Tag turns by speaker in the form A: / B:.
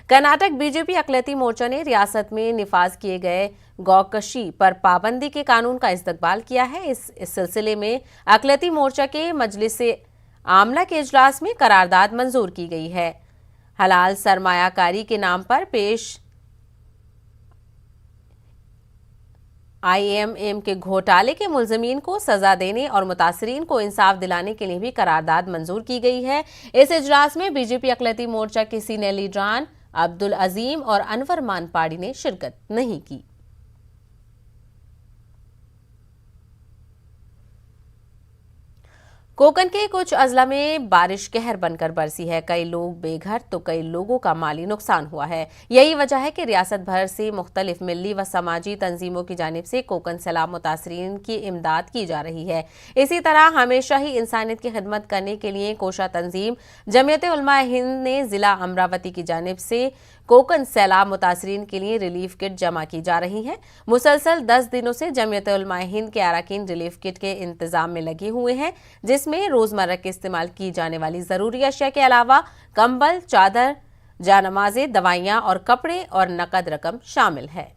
A: Karnataka BJP अकलेती मोर्चा ने रियासत में निफाज किए गए गौकशी पर पाबंदी के कानून का इस्तकबाल किया है। इस सिलसिले में अकलेती मोर्चा के मजलिस-ए आमला के इजलास में करारदाद मंजूर की गई है। हलाल सरमायाकारी के नाम पर पेश IMM के घोटाले के मुलजमीन को सजा देने और मुतासरीन को इंसाफ दिलाने के लिए भी करारदाद मंजूर की गई है। इस इजलास में बीजेपी अकलेती मोर्चा के सीनियर लीडरान अब्दुल अजीम और अनवर मानपाड़ी ने शिरकत नहीं की। कोकन के कुछ अजला में बारिश कहर बनकर बरसी है। कई लोग बेघर तो कई लोगों का माली नुकसान हुआ है। यही वजह है कि रियासत भर से मुख्तलिफ मिली व समाजी तंजीमों की जानिब से कोकन सैलाब मुतासरीन की इमदाद की जा रही है। इसी तरह हमेशा ही इंसानियत की खिदमत करने के लिए कोशा तंजीम जमीयत-ए-उलमा-ए-हिंद ने जिला अमरावती की जानिब से कोकन सैलाब मुतासरीन के लिए रिलीफ किट जमा की जा रही है। मुसलसल 10 दिनों से जमीयत-ए-उलमा-ए-हिंद के अरकान रिलीफ किट के इंतजाम में लगे हुए हैं, जिसमें रोजमर्रा के इस्तेमाल की जाने वाली जरूरी अशिया के अलावा कंबल, चादर, जानमाज़ें, दवाइयां और कपड़े और नकद रकम शामिल है।